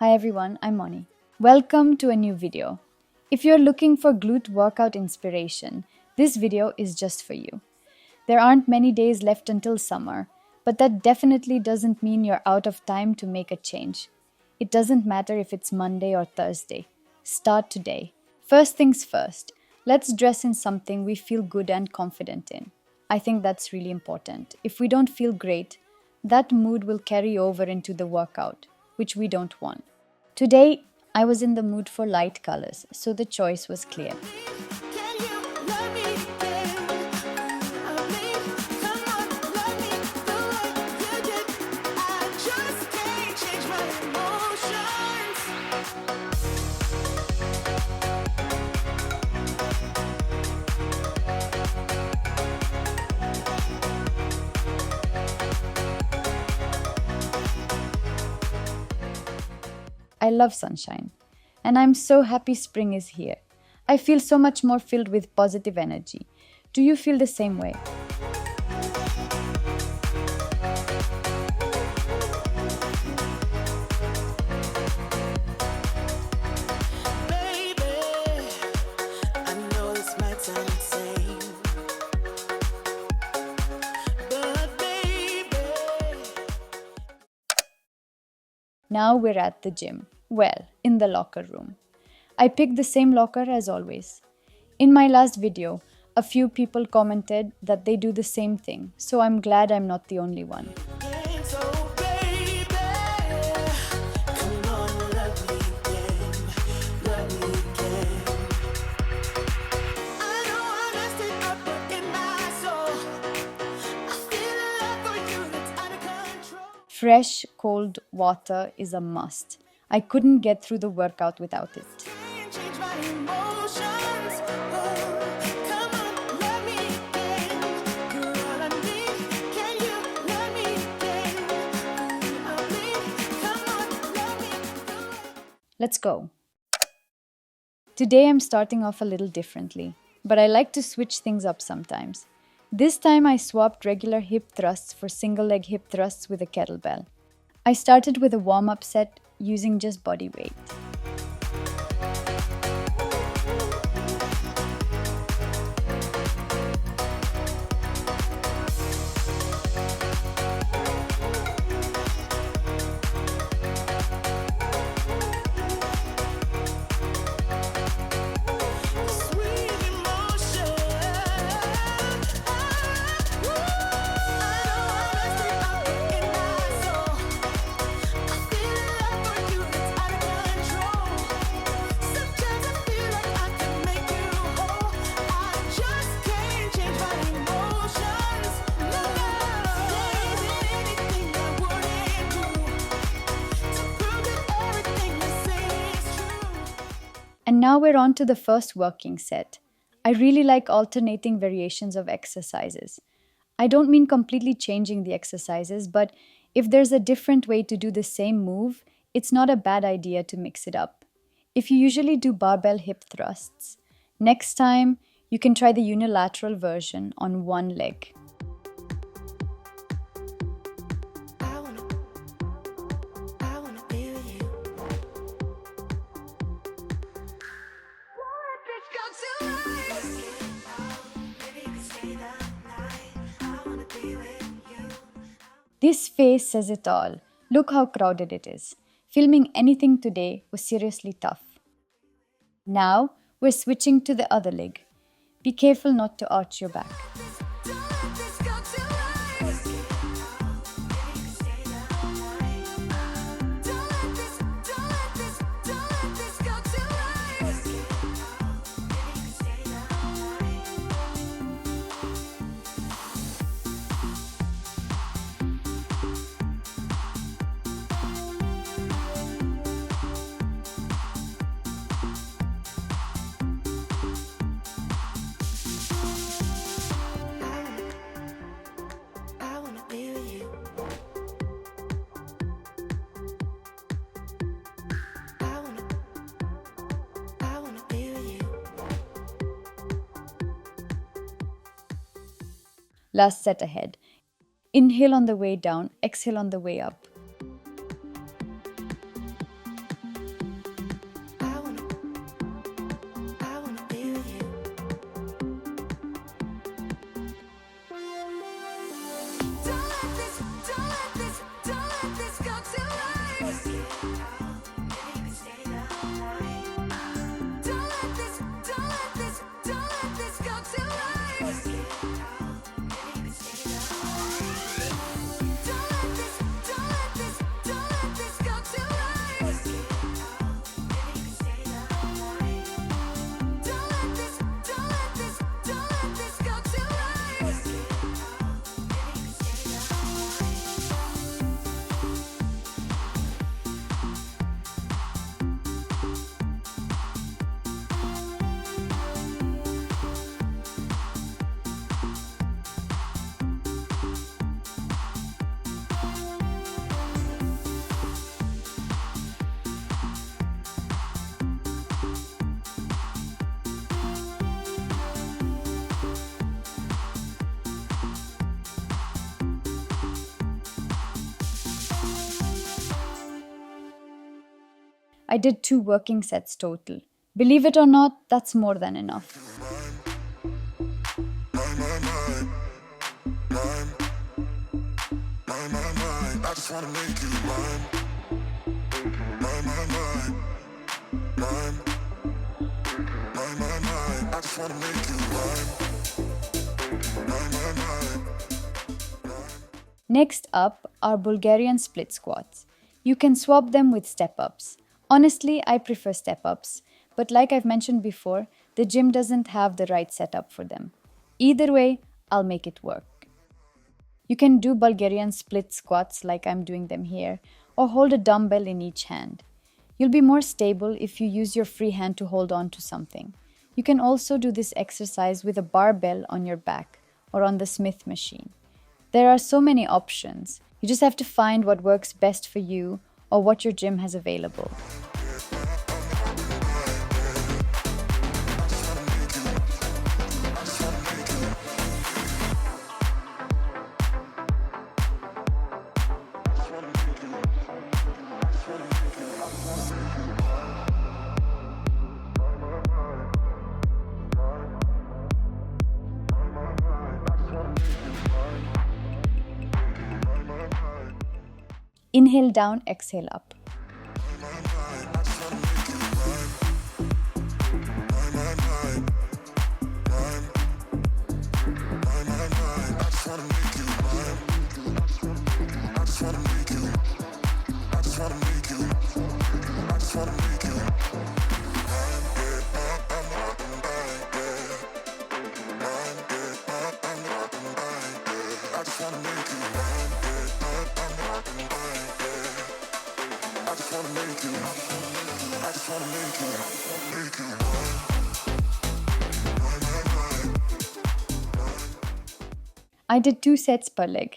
Hi everyone, I'm Moni. Welcome to a new video. If you're looking for glute workout inspiration, this video is just for you. There aren't many days left until summer, but that definitely doesn't mean you're out of time to make a change. It doesn't matter if it's Monday or Thursday. Start today. First things first, let's dress in something we feel good and confident in. I think that's really important. If we don't feel great, that mood will carry over into the workout, which we don't want. Today, I was in the mood for light colors, so the choice was clear. I love sunshine, and I'm so happy spring is here. I feel so much more filled with positive energy. Do you feel the same way? Now we're at the gym. Well, in the locker room. I picked the same locker as always. In my last video, a few people commented that they do the same thing, so I'm glad I'm not the only one. Fresh, cold water is a must. I couldn't get through the workout without it. Let's go. Today I'm starting off a little differently, but I like to switch things up sometimes. This time I swapped regular hip thrusts for single leg hip thrusts with a kettlebell. I started with a warm-up set using just body weight. And now we're on to the first working set. I really like alternating variations of exercises. I don't mean completely changing the exercises, but if there's a different way to do the same move, it's not a bad idea to mix it up. If you usually do barbell hip thrusts, next time you can try the unilateral version on one leg. This face says it all. Look how crowded it is. Filming anything today was seriously tough. Now we're switching to the other leg. Be careful not to arch your back. Last set ahead. Inhale on the way down, exhale on the way up. I did 2 working sets total. Believe it or not, that's more than enough. Next up are Bulgarian split squats. You can swap them with step-ups. Honestly, I prefer step-ups, but like I've mentioned before, the gym doesn't have the right setup for them. Either way, I'll make it work. You can do Bulgarian split squats like I'm doing them here, or hold a dumbbell in each hand. You'll be more stable if you use your free hand to hold on to something. You can also do this exercise with a barbell on your back or on the Smith machine. There are so many options. You just have to find what works best for you or what your gym has available. Inhale down, exhale up. I did 2 sets per leg.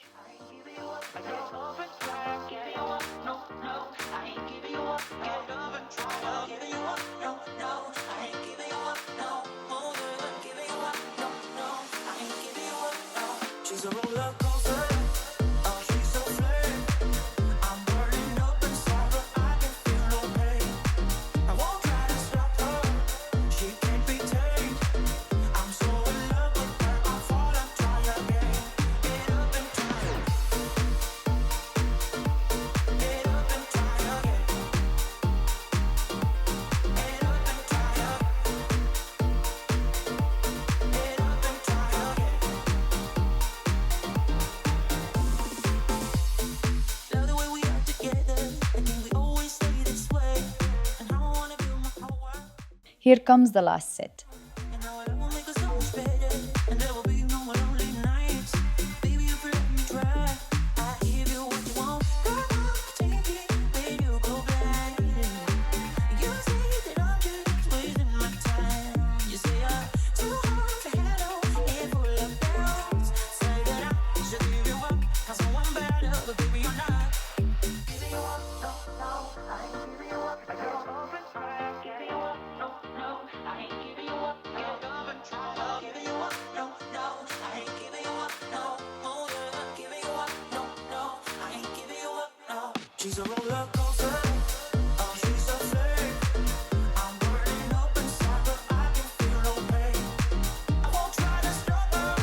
Here comes the last set. She's a roller coaster. Oh, she's a flame. I'm burning up inside, but I can feel no pain. I won't try to stop her.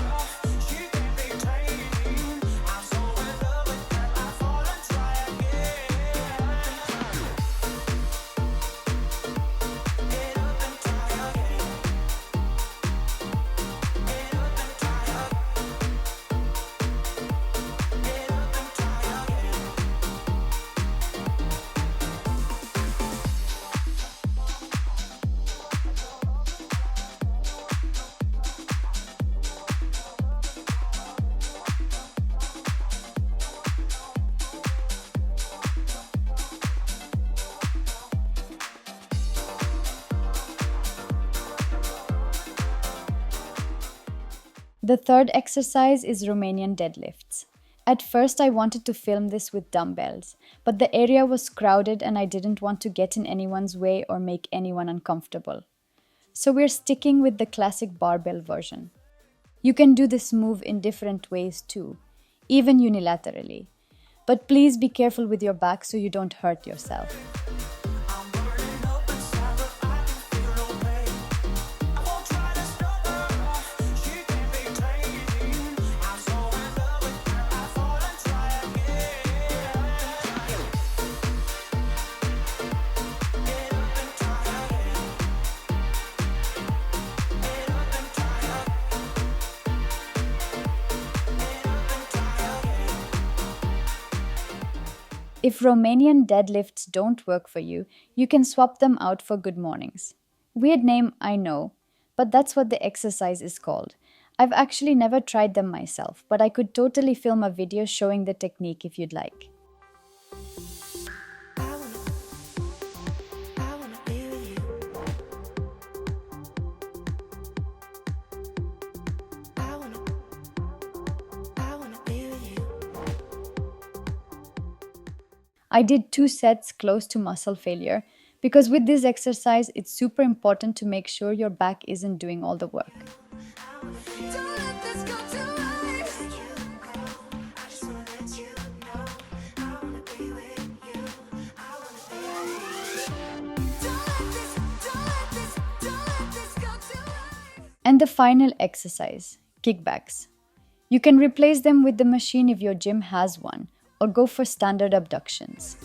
She can't be tamed. I'm so in love with her. I fall and try again. Get up and try again. Get up and try again. Get up and try again. The third exercise is Romanian deadlifts. At first, I wanted to film this with dumbbells, but the area was crowded and I didn't want to get in anyone's way or make anyone uncomfortable. So we're sticking with the classic barbell version. You can do this move in different ways too, even unilaterally. But please be careful with your back so you don't hurt yourself. I'm burning up inside, but I can feel no pain. I won't try to stop her. She can't be tamed. I'm so in love with her. I fall and try again. Get up and try again. Get up and try again. If Romanian deadlifts don't work for you, you can swap them out for good mornings. Weird name, I know, but that's what the exercise is called. I've actually never tried them myself, but I could totally film a video showing the technique if you'd like. I wanna be with you. I wanna be with you. I did 2 sets close to muscle failure because with this exercise, it's super important to make sure your back isn't doing all the work. Don't let this go to waste. I just wanna let you know. I wanna be with you. I wanna be with you. Don't let this go to waste. And the final exercise, kickbacks. You can replace them with the machine if your gym has one, or go for standard abductions.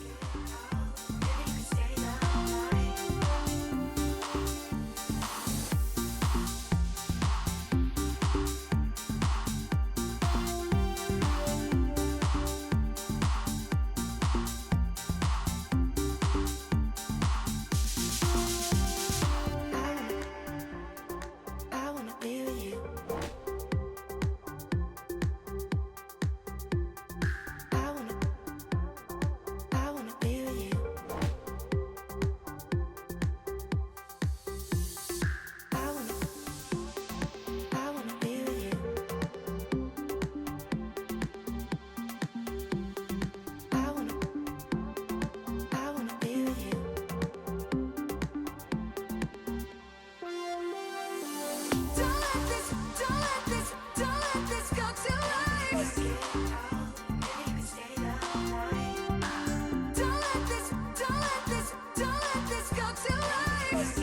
I wanna be with you. I wanna be with you. I wanna be with you. I wanna be with you. Don't let this go to waste. Maybe you can stay down all night. Don't let this go to waste. Maybe you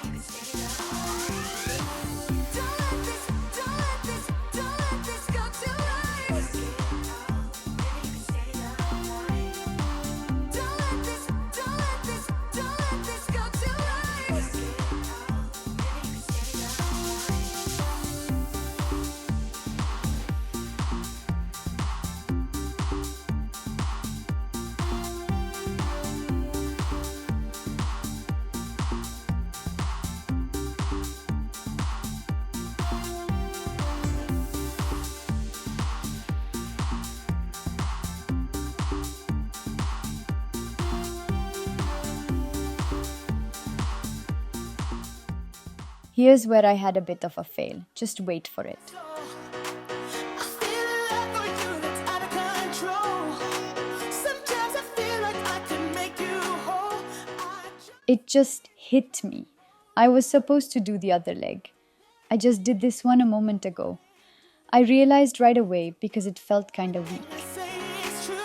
can stay down all night. Don't let this go to waste. Maybe you can stay down all night. Don't let this go to waste. Maybe you can stay down all night. Here's where I had a bit of a fail. Just wait for it. I feel a love for you that's out of control. Sometimes I feel like I can make you whole. It just hit me. I was supposed to do the other leg. I just did this one a moment ago. I realized right away because it felt kind of weak. Say it's true.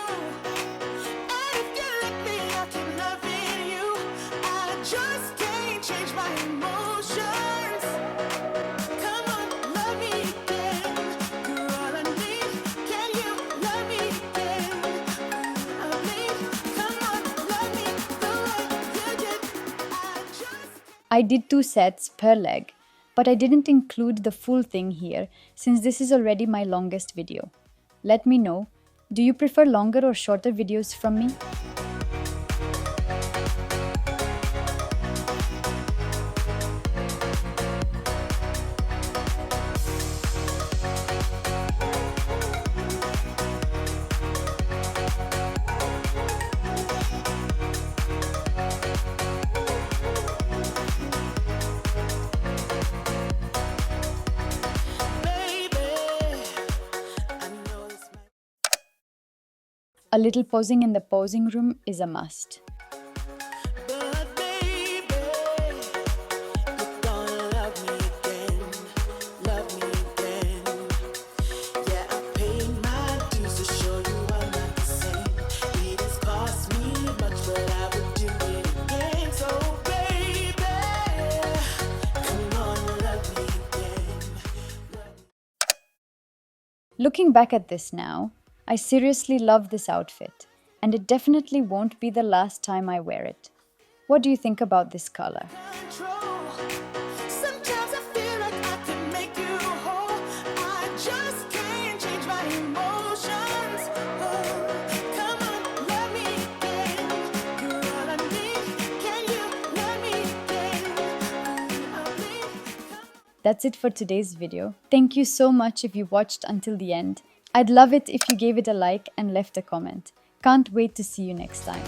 I did 2 sets per leg, but I didn't include the full thing here since this is already my longest video. Let me know, do you prefer longer or shorter videos from me? A little posing in the posing room is a must. But baby, you're gonna love me again, love me again. Yeah, I paid my dues to show you I'm not the same. It has cost me much, but I would do it again. So baby, come on, love me again. Looking back at this now, I seriously love this outfit, and it definitely won't be the last time I wear it. What do you think about this color? Control. Sometimes I feel like I can make you whole. I just can't change my emotions. Oh, come on, love me again. You're all I need. Can you love me again? That's it for today's video. Thank you so much if you watched until the end. I'd love it if you gave it a like and left a comment. Can't wait to see you next time.